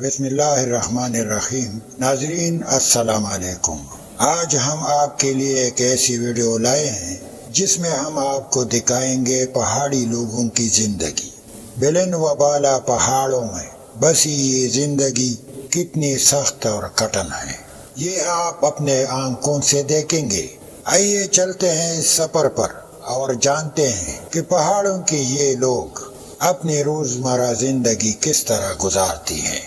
بسم اللہ الرحمن الرحیم۔ ناظرین السلام علیکم۔ آج ہم آپ کے لیے ایک ایسی ویڈیو لائے ہیں جس میں ہم آپ کو دکھائیں گے پہاڑی لوگوں کی زندگی۔ بلند و بالا پہاڑوں میں بسی یہ زندگی کتنی سخت اور کٹن ہے، یہ آپ اپنے آنکھوں سے دیکھیں گے۔ آئیے چلتے ہیں اس سفر پر اور جانتے ہیں کہ پہاڑوں کے یہ لوگ اپنی روزمرہ زندگی کس طرح گزارتی ہیں۔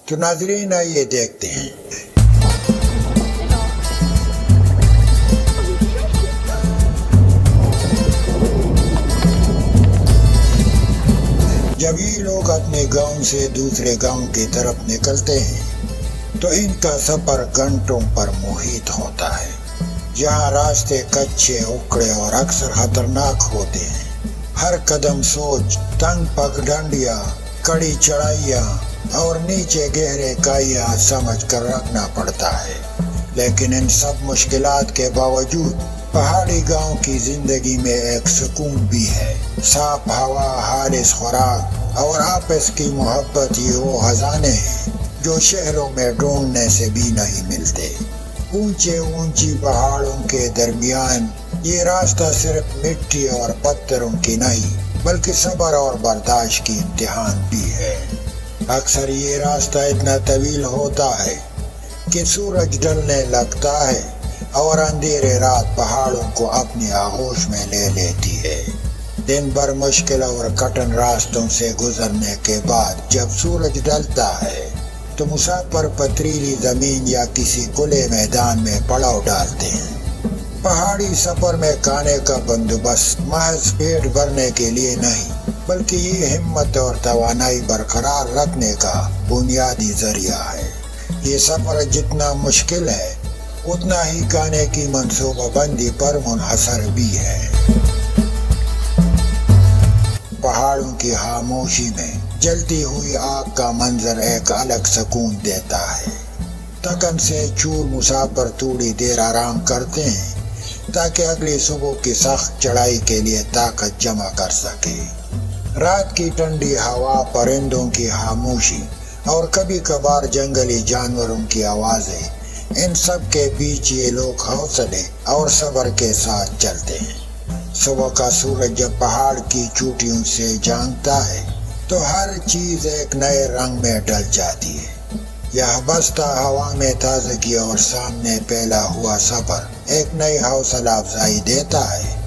تو ناظرین آئیے دیکھتے ہیں۔ جب یہ لوگ اپنے گاؤں سے دوسرے گاؤں کی طرف نکلتے ہیں تو ان کا سفر گھنٹوں پر محیط ہوتا ہے، جہاں راستے کچے، اکڑے اور اکثر خطرناک ہوتے ہیں۔ ہر قدم سوچ، تنگ پگڈنڈیاں، کڑی چڑھائیاں اور نیچے گہرے کائیاں سمجھ کر رکھنا پڑتا ہے۔ لیکن ان سب مشکلات کے باوجود پہاڑی گاؤں کی زندگی میں ایک سکون بھی ہے۔ صاف ہوا، خالص خوراک اور آپس کی محبت، یہ وہ خزانے ہیں جو شہروں میں ڈھونڈنے سے بھی نہیں ملتے۔ اونچے اونچی پہاڑوں کے درمیان یہ راستہ صرف مٹی اور پتھروں کی نہیں بلکہ صبر اور برداشت کی امتحان بھی ہے۔ اکثر یہ راستہ اتنا طویل ہوتا ہے کہ سورج ڈھلنے لگتا ہے اور اندھیرے رات پہاڑوں کو اپنی آغوش میں لے لیتی ہے۔ دن بھر مشکل اور کٹن راستوں سے گزرنے کے بعد جب سورج ڈھلتا ہے تو مسافر پتھریلی زمین یا کسی کھلے میدان میں پڑاؤ ڈالتے ہیں۔ پہاڑی سفر میں کھانے کا بندوبست محض پیٹ بھرنے کے لیے نہیں بلکہ یہ ہمت اور توانائی برقرار رکھنے کا بنیادی ذریعہ ہے۔ یہ سفر جتنا مشکل ہے اتنا ہی کھانے کی منصوبہ بندی پر منحصر بھی ہے۔ پہاڑوں کی خاموشی میں جلتی ہوئی آگ کا منظر ایک الگ سکون دیتا ہے۔ تھکن سے چور مسافر تھوڑی دیر آرام کرتے ہیں تاکہ اگلی صبح کی سخت چڑھائی کے لیے طاقت جمع کر سکے۔ رات کی ٹھنڈی ہوا، پرندوں کی خاموشی اور کبھی کبھار جنگلی جانوروں کی آوازیں، ان سب کے بیچ یہ لوگ حوصلے اور صبر کے ساتھ چلتے ہیں۔ صبح کا سورج جب پہاڑ کی چوٹیوں سے جھانکتا ہے تو ہر چیز ایک نئے رنگ میں ڈھل جاتی ہے۔ یہ بستہ ہوا میں تازگی اور سامنے پھیلا ہوا سفر ایک نئی حوصلہ افزائی دیتا ہے۔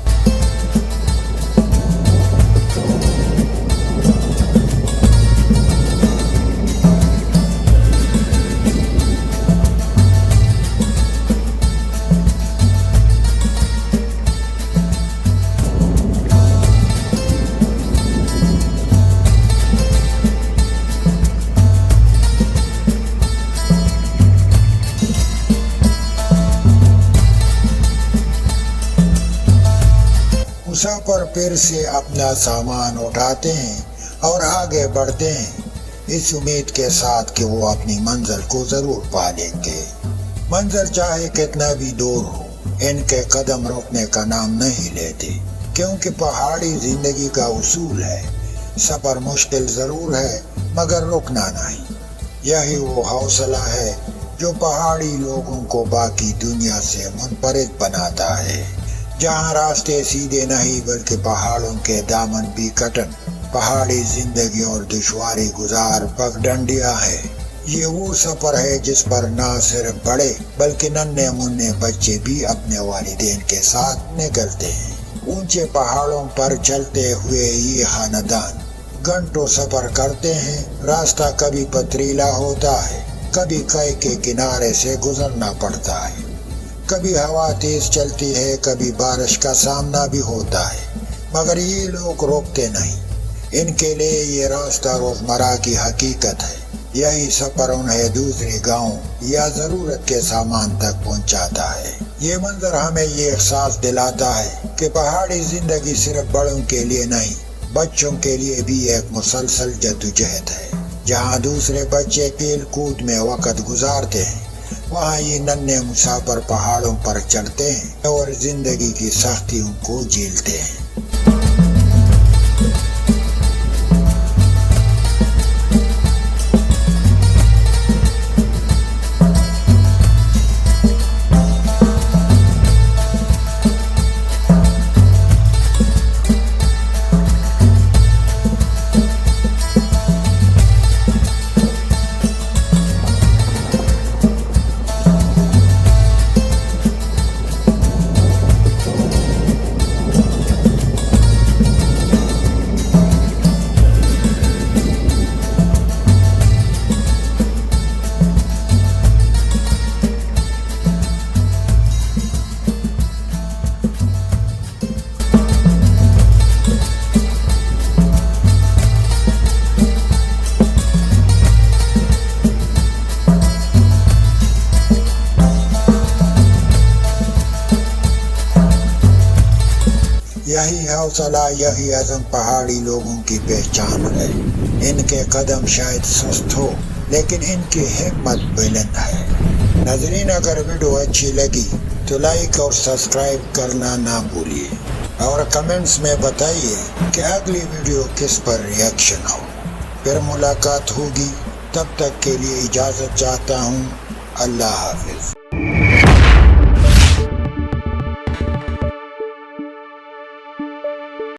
مسافر پھر سے اپنا سامان اٹھاتے ہیں اور آگے بڑھتے ہیں، اس امید کے ساتھ کہ وہ اپنی منزل کو ضرور پا لیں گے۔ منزل چاہے کتنا بھی دور ہو، ان کے قدم روکنے کا نام نہیں لیتے، کیونکہ پہاڑی زندگی کا اصول ہے، سفر مشکل ضرور ہے مگر رکنا نہیں۔ یہی وہ حوصلہ ہے جو پہاڑی لوگوں کو باقی دنیا سے منفرد بناتا ہے، جہاں راستے سیدھے نہیں بلکہ پہاڑوں کے دامن بھی کٹن۔ پہاڑی زندگی اور دشواری گزار پگڈنڈیاں ہے۔ یہ وہ سفر ہے جس پر نہ صرف بڑے بلکہ ننھے منھے بچے بھی اپنے والدین کے ساتھ نکلتے ہیں۔ اونچے پہاڑوں پر چلتے ہوئے یہ خاندان گھنٹوں سفر کرتے ہیں۔ راستہ کبھی پتھریلا ہوتا ہے، کبھی کئی کے کنارے سے گزرنا پڑتا ہے، کبھی ہوا تیز چلتی ہے، کبھی بارش کا سامنا بھی ہوتا ہے، مگر یہ لوگ روکتے نہیں۔ ان کے لیے یہ راستہ روزمرہ کی حقیقت ہے۔ یہی سفر انہیں دوسرے گاؤں یا ضرورت کے سامان تک پہنچاتا ہے۔ یہ منظر ہمیں یہ احساس دلاتا ہے کہ پہاڑی زندگی صرف بڑوں کے لیے نہیں، بچوں کے لیے بھی ایک مسلسل جدوجہد ہے۔ جہاں دوسرے بچے کھیل کود میں وقت گزارتے ہیں، وہاں یہ ننھے مسافر پہاڑوں پر چڑھتے ہیں اور زندگی کی سختیوں کو جھیلتے ہیں۔ یہی حوصلہ یہی عزم پہاڑی لوگوں کی پہچان ہے۔ ان کے قدم شاید سست ہو لیکن ان کی ہمت بلند ہے۔ ناظرین، اگر ویڈیو اچھی لگی تو لائک اور سبسکرائب کرنا نہ بھولیے اور کمنٹس میں بتائیے کہ اگلی ویڈیو کس پر ریئیکشن ہو۔ پھر ملاقات ہوگی، تب تک کے لیے اجازت چاہتا ہوں۔ اللہ حافظ۔